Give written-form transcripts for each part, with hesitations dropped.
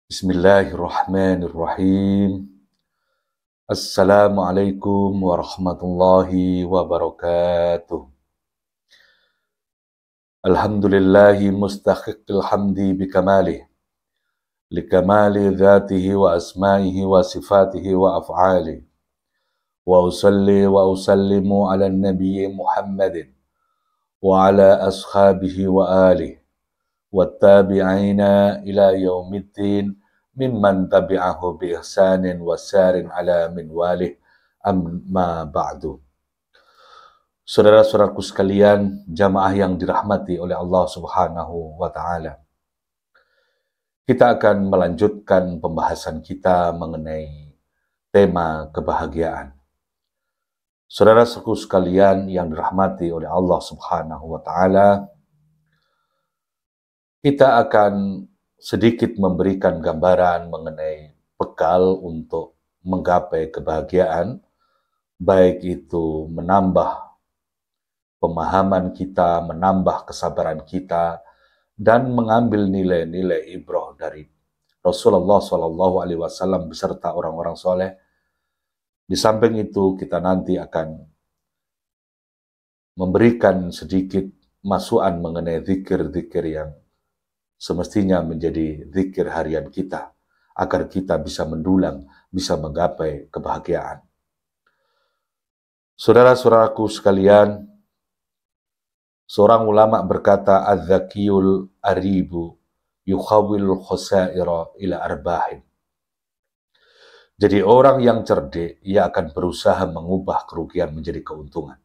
Bismillahirrahmanirrahim. Assalamualaikum warahmatullahi wabarakatuh. Alhamdulillahi mustahiqil hamdi bikamalih, likamali dhatihi wa asma'ihi wa sifatihi wa af'alih. Wa usalli wa usallimu ala nabiyyi Muhammadin wa ala ashabihi wa alihi wattabi'ina ila yaumiddin mimman tabi'ahu bi ihsanin wasarin ala min walih amma ba'du. Saudara-saudaraku sekalian, jamaah yang dirahmati oleh Allah Subhanahu wa taala. Kita akan melanjutkan pembahasan kita mengenai tema kebahagiaan. Saudara-saudaraku sekalian yang dirahmati oleh Allah Subhanahu wa taala, kita akan sedikit memberikan gambaran mengenai bekal untuk menggapai kebahagiaan, baik itu menambah pemahaman kita, menambah kesabaran kita, dan mengambil nilai-nilai ibrah dari Rasulullah SAW beserta orang-orang soleh. Di samping itu, kita nanti akan memberikan sedikit masukan mengenai zikir-zikir yang semestinya menjadi zikir harian kita, agar kita bisa mendulang, bisa menggapai kebahagiaan. Saudara-saudaraku sekalian, seorang ulama berkata, "Az-zakiyul aribu yukhawilul khusaira ila arbahin." Jadi orang yang cerdik, ia akan berusaha mengubah kerugian menjadi keuntungan.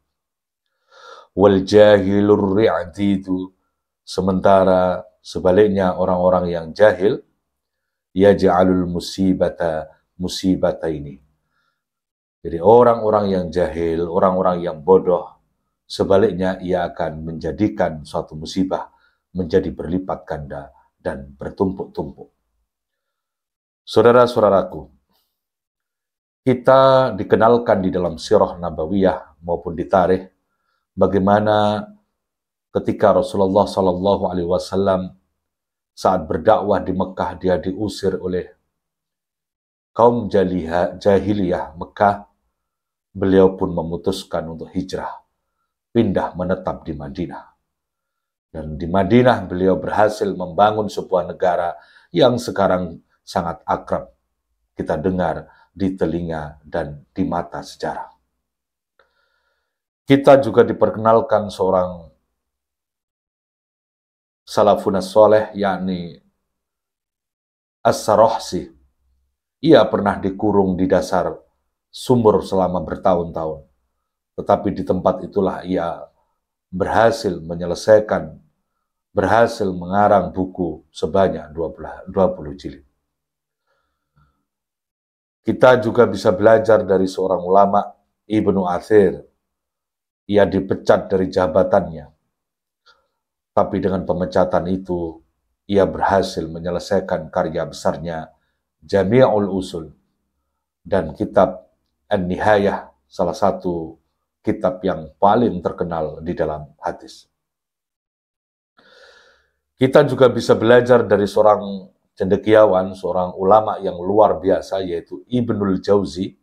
Wal jahilur ri'didu, sementara sebaliknya orang-orang yang jahil, yaj'alul musibata ini. Jadi orang-orang yang jahil, orang-orang yang bodoh, sebaliknya ia akan menjadikan suatu musibah menjadi berlipat ganda dan bertumpuk-tumpuk. Saudara-saudaraku, kita dikenalkan di dalam sirah nabawiyah maupun di tarikh bagaimana ketika Rasulullah SAW saat berdakwah di Mekah, dia diusir oleh kaum jahiliyah Mekah. Beliau pun memutuskan untuk hijrah, pindah menetap di Madinah. Dan di Madinah beliau berhasil membangun sebuah negara yang sekarang sangat akrab kita dengar di telinga dan di mata sejarah. Kita juga diperkenalkan seorang salafun as-soleh, yakni As-Sarahsi. Ia pernah dikurung di dasar sumur selama bertahun-tahun. Tetapi di tempat itulah ia berhasil menyelesaikan, berhasil mengarang buku sebanyak 20 jilid. Kita juga bisa belajar dari seorang ulama, Ibnu Athir. Ia dipecat dari jabatannya. Tapi dengan pemecatan itu, ia berhasil menyelesaikan karya besarnya Jami'ul Usul dan kitab An-Nihayah, salah satu kitab yang paling terkenal di dalam hadis. Kita juga bisa belajar dari seorang cendekiawan, seorang ulama yang luar biasa, yaitu Ibnul Jauzi.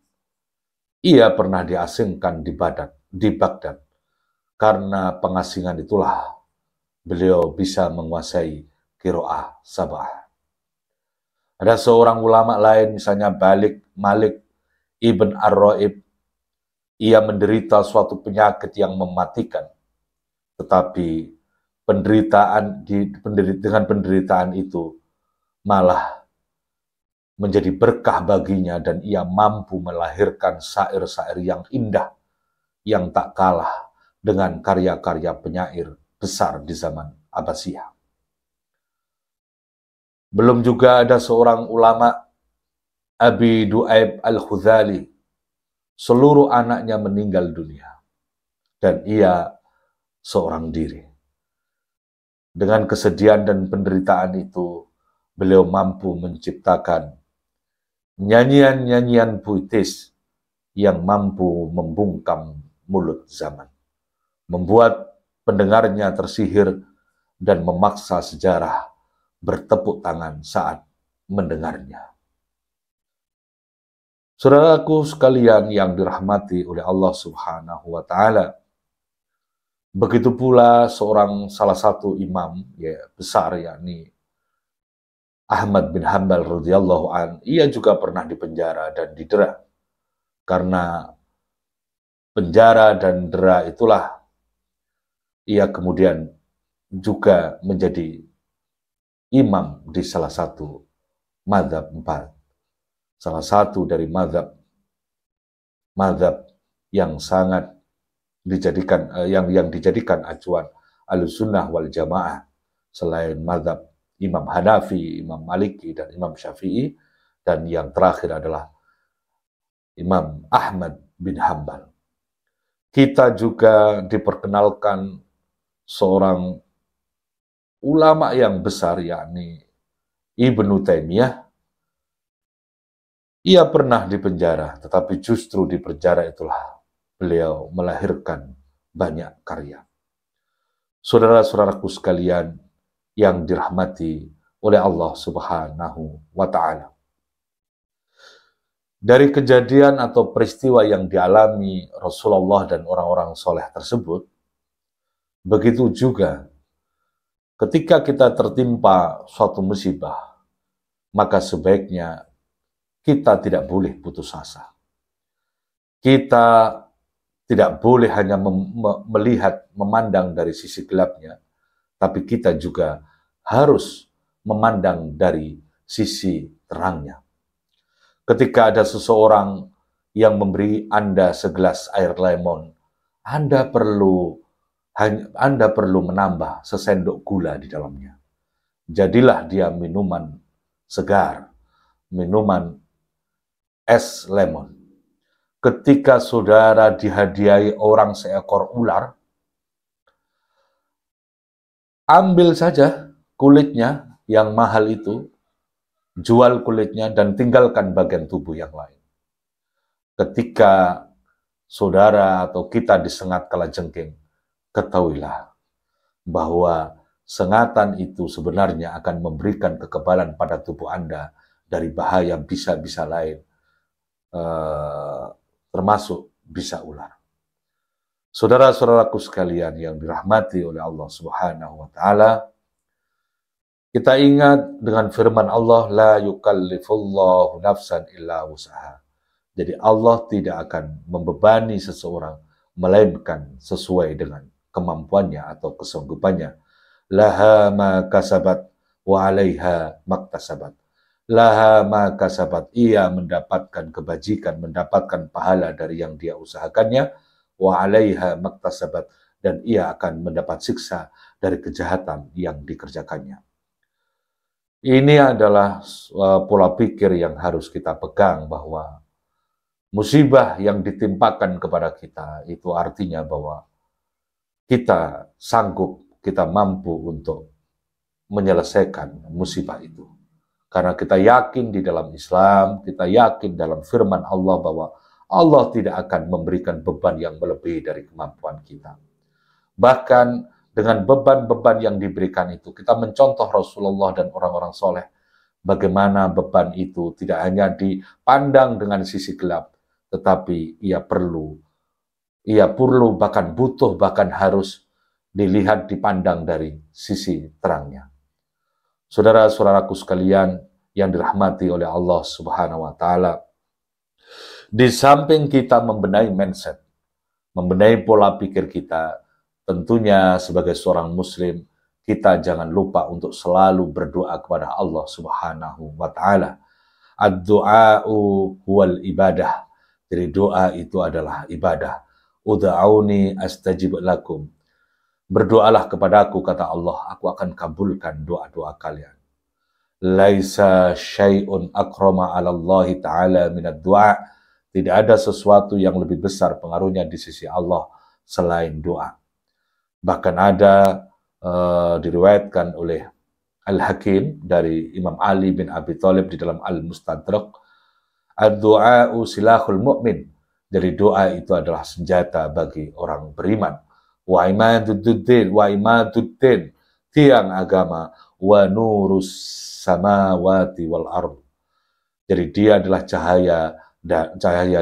Ia pernah diasingkan di Baghdad. Karena pengasingan itulah beliau bisa menguasai qiraah sabah. Ada seorang ulama lain, misalnya Malik Ibn Ar-Raib. Ia menderita suatu penyakit yang mematikan. Tetapi dengan penderitaan itu malah menjadi berkah baginya dan ia mampu melahirkan syair-syair yang indah yang tak kalah dengan karya-karya penyair besar di zaman Abbasiyah. Belum juga ada seorang ulama, Abi Du'aib Al-Khuzali. Seluruh anaknya meninggal dunia. Dan ia seorang diri. Dengan kesedihan dan penderitaan itu, beliau mampu menciptakan nyanyian-nyanyian puitis yang mampu membungkam mulut zaman. Membuat pendengarnya tersihir dan memaksa sejarah bertepuk tangan saat mendengarnya. Saudaraku sekalian yang dirahmati oleh Allah Subhanahu wa Ta'ala, begitu pula salah satu imam besar, yakni Ahmad bin Hanbal radhiyallahu an, ia juga pernah dipenjara dan didera. Karena penjara dan dera itulah ia kemudian juga menjadi imam di salah satu mazhab 4. Salah satu dari mazhab yang sangat yang dijadikan acuan Ahlussunnah wal Jamaah selain mazhab Imam Hanafi, Imam Maliki, dan Imam Syafi'i, dan yang terakhir adalah Imam Ahmad bin Hanbal. Kita juga diperkenalkan seorang ulama yang besar, yakni Ibnu Taimiyah. Ia pernah dipenjara, tetapi justru di penjara itulah beliau melahirkan banyak karya. Saudara-saudaraku sekalian yang dirahmati oleh Allah Subhanahu wa Ta'ala, dari kejadian atau peristiwa yang dialami Rasulullah dan orang-orang soleh tersebut, begitu juga ketika kita tertimpa suatu musibah, maka sebaiknya kita tidak boleh putus asa. Kita tidak boleh hanya melihat, memandang dari sisi gelapnya, tapi kita juga harus memandang dari sisi terangnya. Ketika ada seseorang yang memberi Anda segelas air lemon, Anda perlu menambah sesendok gula di dalamnya. Jadilah dia minuman segar, minuman es lemon. Ketika saudara dihadiahi orang seekor ular, ambil saja kulitnya yang mahal itu, jual kulitnya dan tinggalkan bagian tubuh yang lain. Ketika saudara atau kita disengat kalajengking, ketahuilah bahwa sengatan itu sebenarnya akan memberikan kekebalan pada tubuh Anda dari bahaya bisa-bisa lain, termasuk bisa ular. Saudara-saudaraku sekalian yang dirahmati oleh Allah Subhanahu wa Ta'ala, kita ingat dengan firman Allah, la yukallifullahu nafsan illa wus'aha. Jadi Allah tidak akan membebani seseorang melainkan sesuai dengan kemampuannya atau kesanggupannya. Laha ma kasabat wa 'alaiha maktasabat. Laha ma kasabat, ia mendapatkan kebajikan, mendapatkan pahala dari yang dia usahakannya, wa 'alaiha maktasabat, dan ia akan mendapat siksa dari kejahatan yang dikerjakannya. Ini adalah pola pikir yang harus kita pegang, bahwa musibah yang ditimpakan kepada kita itu artinya bahwa kita sanggup, kita mampu untuk menyelesaikan musibah itu. Karena kita yakin di dalam Islam, kita yakin dalam firman Allah bahwa Allah tidak akan memberikan beban yang melebihi dari kemampuan kita. Bahkan dengan beban-beban yang diberikan itu, kita mencontoh Rasulullah dan orang-orang soleh, bagaimana beban itu tidak hanya dipandang dengan sisi gelap, tetapi ia perlu bahkan butuh, bahkan harus dilihat, dipandang dari sisi terangnya. Saudara-saudaraku sekalian yang dirahmati oleh Allah Subhanahu wa Ta'ala, di samping kita membenahi mindset, membenahi pola pikir kita, tentunya sebagai seorang muslim, kita jangan lupa untuk selalu berdoa kepada Allah Subhanahu wa Ta'ala. Ad-du'a'u huwal ibadah. Jadi doa itu adalah ibadah. Ud'auni astajib lakum. Berdoalah kepadaku, kata Allah, aku akan kabulkan doa-doa kalian. Laisa syai'un akrama 'ala Allah Ta'ala minad du'a. Tidak ada sesuatu yang lebih besar pengaruhnya di sisi Allah selain doa. Bahkan ada diriwayatkan oleh Al-Hakim dari Imam Ali bin Abi Thalib di dalam Al-Mustadrak, ad-du'a'u silahul mu'min. Jadi doa itu adalah senjata bagi orang beriman. Wa imaduddin, tiang agama, wa nurus samawati wal ard. Jadi dia adalah cahaya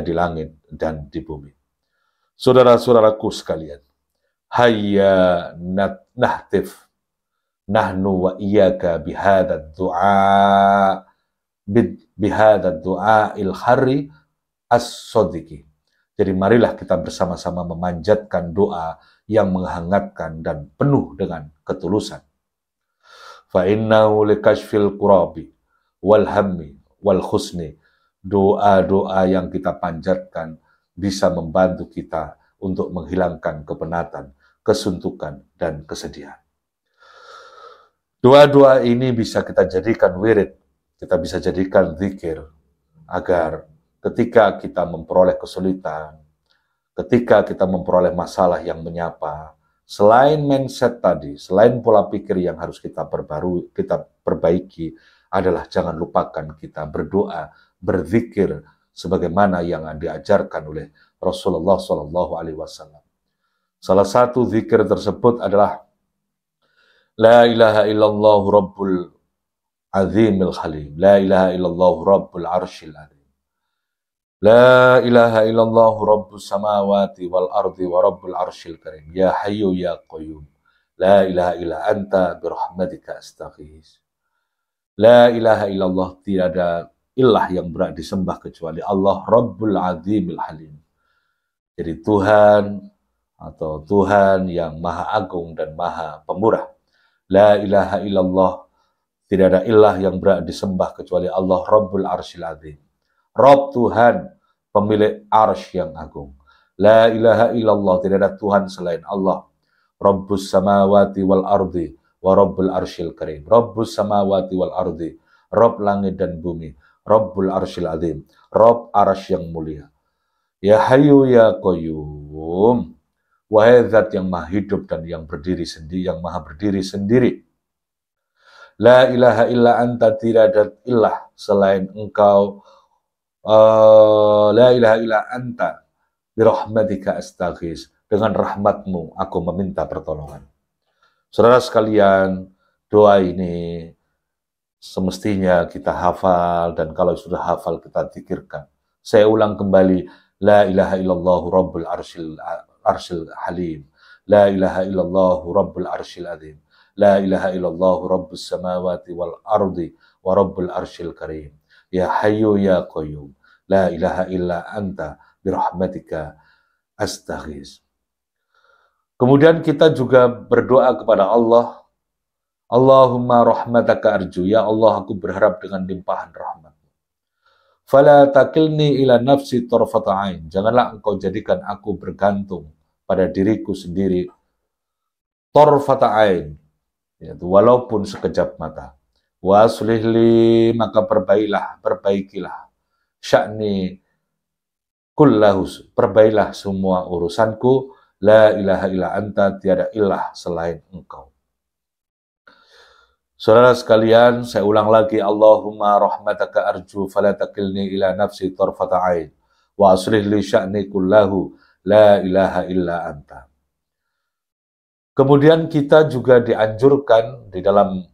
di langit dan di bumi. Saudara-saudaraku sekalian, hayya nahtif nahnu wa iyyaka bihadad du'a il-harri as-sadiqi. Jadi marilah kita bersama-sama memanjatkan doa yang menghangatkan dan penuh dengan ketulusan. Fa innahu likashfil qurabi wal hammi wal khusni. Doa-doa yang kita panjatkan bisa membantu kita untuk menghilangkan kepenatan, kesuntukan, dan kesedihan. Doa-doa ini bisa kita jadikan wirid, kita bisa jadikan zikir, agar ketika kita memperoleh kesulitan, ketika kita memperoleh masalah yang menyapa, selain mindset tadi, selain pola pikir yang harus kita perbaiki, adalah jangan lupakan kita berdoa, berzikir, sebagaimana yang diajarkan oleh Rasulullah SAW. Salah satu zikir tersebut adalah La ilaha illallah rabbul azimil halim, La ilaha illallah rabbul arshil azim, La ilaha illallah rabbus samawati wal ardi wa rabbul arshil karim, Ya hayyu ya qayyum, La ilaha illa anta birahmatika astaghis. La ilaha illallah, tidak ada ilah yang berat disembah kecuali Allah, Rabbul Azimil Halim. Jadi Tuhan atau Tuhan yang Maha Agung dan Maha Pemurah. La ilaha illallah, tidak ada ilah yang berat disembah kecuali Allah, Rabbul Arshil Azim. Rabb Tuhan, pemilik arsy yang agung. La ilaha illallah, tidak ada Tuhan selain Allah. Rabbus samawati wal ardi wa Rabbul Arshil Karim. Rabbus samawati wal ardi, Rabb langit dan bumi. Rabbul Arshil Azim, Rabb arsy yang mulia. Ya Hayyu ya Qayyum, wahai zat yang maha hidup dan yang berdiri sendiri, yang maha berdiri sendiri. La ilaha illa anta, tidak ada ilah selain engkau. La ilaha illa anta birahmatika astaghis, dengan rahmatmu aku meminta pertolongan. Saudara sekalian, doa ini semestinya kita hafal, dan kalau sudah hafal kita zikirkan. Saya ulang kembali, La ilaha illallah rabbul arshil halim, La ilaha illallah rabbul arshil azim, La ilaha illallah rabbus samawati wal ardi wa rabbul arshil karim, Ya hayyu ya qayyum, La ilaha illa anta birahmatika astaghis. Kemudian kita juga berdoa kepada Allah, Allahumma rahmataka arju, ya Allah aku berharap dengan limpahan rahmat-Mu. Fala takilni ila nafsi tarfata ain, janganlah engkau jadikan aku bergantung pada diriku sendiri tarfata ain, yaitu walaupun sekejap mata. Wa aslihli, maka perbaikilah sya'ni kullahu, perbaikilah semua urusanku. La ilaha illa anta, tiada ilah selain engkau. Saudara sekalian, saya ulang lagi, Allahumma rahmataka arju fala takilni ila nafsi tarfata ain wa aslih li sya'ni kullahu la ilaha illa anta. Kemudian kita juga dianjurkan di dalam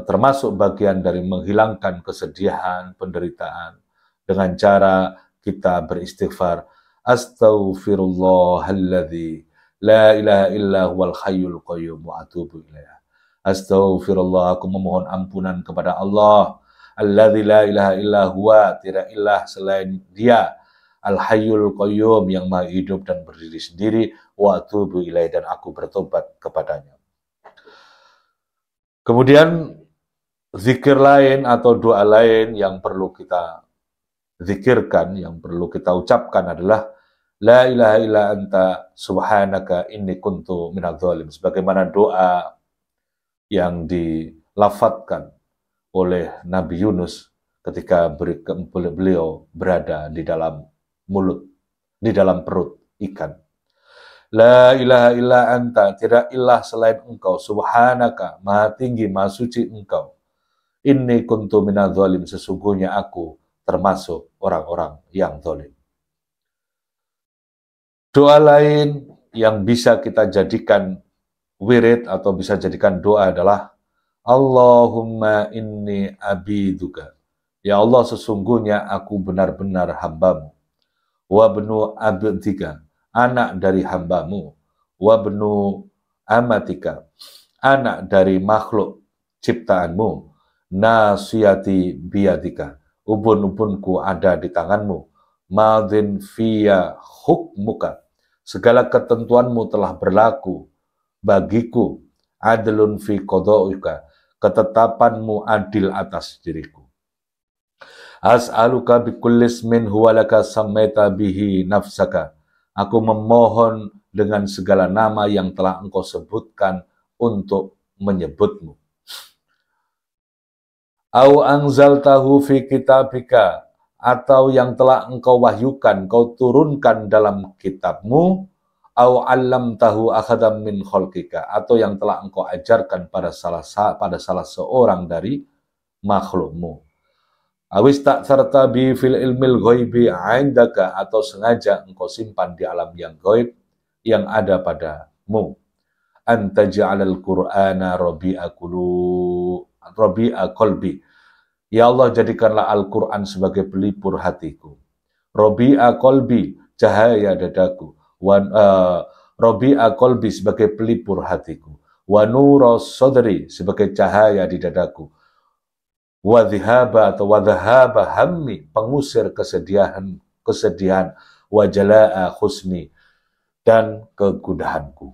termasuk bagian dari menghilangkan kesedihan, penderitaan, dengan cara kita beristighfar, astaghfirullahalladzi la ilaha illa huwal hayyul qayyum wa atubu ilaih. Astaghfirullah, aku memohon ampunan kepada Allah, alladzi la ilaha illa huwa, tidak ilah selain Dia, al-hayyul qayyum, yang maha hidup dan berdiri sendiri, wa atubu ilaih, dan aku bertobat kepadanya. Kemudian zikir lain atau doa lain yang perlu kita zikirkan, yang perlu kita ucapkan adalah La ilaha illa anta subhanaka inni kuntu minadz zalim, sebagaimana doa yang dilafatkan oleh Nabi Yunus ketika beliau berada di dalam perut ikan. La ilaha illa anta, tidak ilah selain engkau, subhanaka, maha tinggi, maha suci engkau. Inni kuntu minadz zalim, sesungguhnya aku termasuk orang-orang yang zalim. Doa lain yang bisa kita jadikan wirid atau bisa jadikan doa adalah Allahumma inni abiduka. Ya Allah, sesungguhnya aku benar-benar hambamu. Wa benu abdika, anak dari hambamu. Wa benu amatika, anak dari makhluk ciptaanmu. Nasiyati biyadika, ubun-ubunku ada di tanganmu. Madin fiya hukmuka, segala ketentuanmu telah berlaku bagiku. Adlun fi qada'ika, ketetapanmu adil atas diriku. As'aluka bikulli ismin huwa laka sammaita bihi nafsaka, aku memohon dengan segala nama yang telah engkau sebutkan untuk menyebutmu. Au anzaltahu fi kitabika, atau yang telah engkau wahyukan, kau turunkan dalam kitabmu. Au 'allamtahu ahadam min khalqika, atau yang telah engkau ajarkan pada salah seorang dari makhlukmu. Awis ta'tharta bi fil ilmil ghaibi 'indaka, atau sengaja engkau simpan di alam yang gaib yang ada padamu. Anta ja'alal qur'ana rabi'a qalbi, ya Allah, jadikanlah Al-Quran sebagai pelipur hatiku. Rabi'a qalbi, cahaya dadaku. Rabi'a qalbi, sebagai pelipur hatiku. Wa nura sadri, sebagai cahaya di dadaku. Wa dhihaba atau wa dhahaba hammi, pengusir kesedihan. Wa jala'a husni, dan kegundahanku.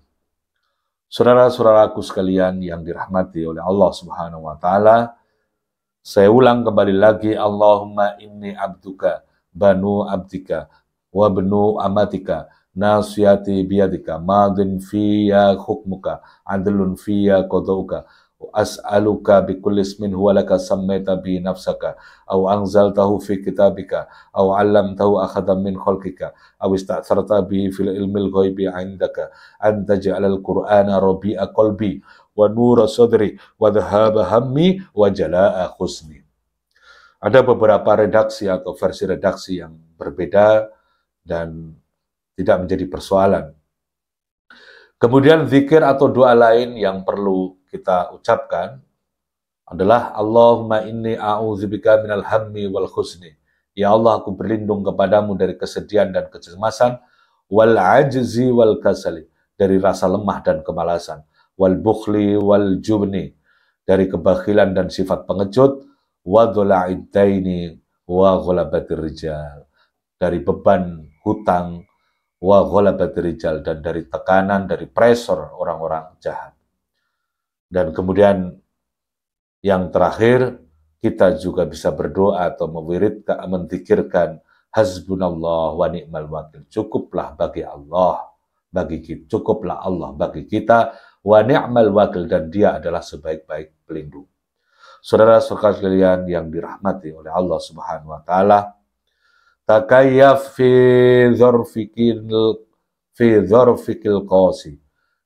Saudara-saudaraku sekalian yang dirahmati oleh Allah Subhanahu wa taala, saya ulang kembali lagi, Allahumma inni abduka, banu abdika, wa benu amatika, nasiyati biyadika, madin fiya hukmuka, adlun fiya qadauka, as'aluka bikulli ismin huwa laka sammaita bi nafsaka, au anzaltahu fi kitabika, au 'allamtahu ahadan min khalqika, au ista'tharta bi fil ilmil ghaibi 'indaka, an taj'alal qur'ana rabi'a qalbi wa nura sadri wa dhahaba hammi wa jala'a husni. Ada beberapa redaksi atau versi redaksi yang berbeda dan tidak menjadi persoalan. Kemudian zikir atau doa lain yang perlu kita ucapkan adalah Allahumma inni a'udzubika minal hammi wal husni. Ya Allah, aku berlindung kepadamu dari kesedihan dan kecemasan, wal ajzi wal kasali, dari rasa lemah dan kemalasan, wal bukhli wal jubni, dari kebakilan dan sifat pengecut, wa dhula'id daini wa ghalabatir rijal, dari beban hutang, wa ghalabatir rijal, dan dari tekanan, dari pressure orang-orang jahat. Dan kemudian yang terakhir, kita juga bisa berdoa atau menzikirkan hasbunallah wa ni'mal wakil, cukuplah bagi Allah bagi kita, cukuplah Allah bagi kita, wa ni'mal wakil, dan dia adalah sebaik-baik pelindung. Saudara-saudara sekalian yang dirahmati oleh Allah Subhanahu wa taala, takayyaf fi dzarfikil qasi.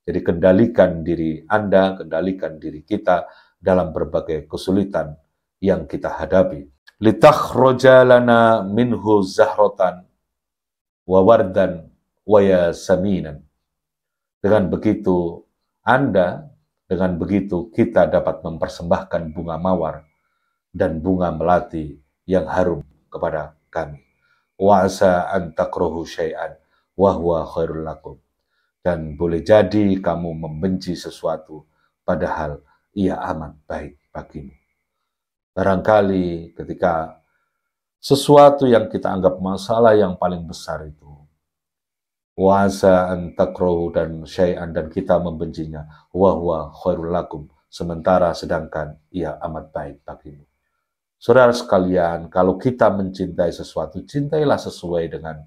Jadi kendalikan diri Anda, kendalikan diri kita dalam berbagai kesulitan yang kita hadapi. Litakhroja lana minhu zahratan wa wardan wa yasaminan. Dengan begitu kita dapat mempersembahkan bunga mawar dan bunga melati yang harum kepada kami. Wa asa an takrahu syai'an wa huwa khairul lakum. Dan boleh jadi kamu membenci sesuatu, padahal ia amat baik bagimu. Barangkali ketika sesuatu yang kita anggap masalah yang paling besar itu, wa'asa an takrahu dan syai'an, dan kita membencinya, wa huwa khairul lakum, sedangkan ia amat baik bagimu. Saudara sekalian, kalau kita mencintai sesuatu, cintailah sesuai dengan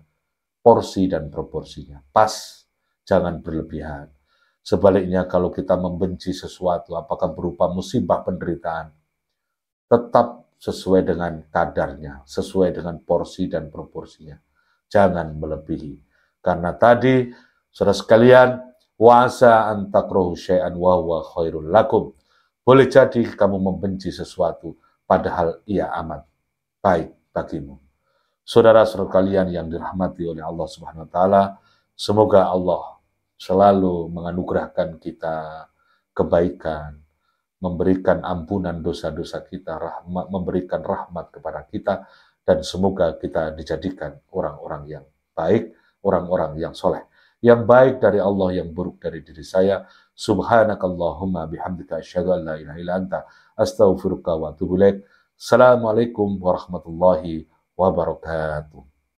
porsi dan proporsinya. Pas. Jangan berlebihan. Sebaliknya, kalau kita membenci sesuatu, apakah berupa musibah, penderitaan, tetap sesuai dengan kadarnya, sesuai dengan porsi dan proporsinya. Jangan melebihi. Karena tadi, saudara sekalian, wa'asa an takrahu syai'an wa huwa khairul lakum. Boleh jadi kamu membenci sesuatu, padahal ia amat baik bagimu. Saudara-saudara kalian yang dirahmati oleh Allah Subhanahu wa taala, semoga Allah selalu menganugerahkan kita kebaikan, memberikan ampunan dosa-dosa kita, memberikan rahmat kepada kita, dan semoga kita dijadikan orang-orang yang baik, orang-orang yang soleh. Yang baik dari Allah, yang buruk dari diri saya. Subhanakallahumma bihamdika asyhadu an la ilaha illa anta astaghfiruka wa atubu ilaik. Assalamualaikum warahmatullahi wabarakatuh.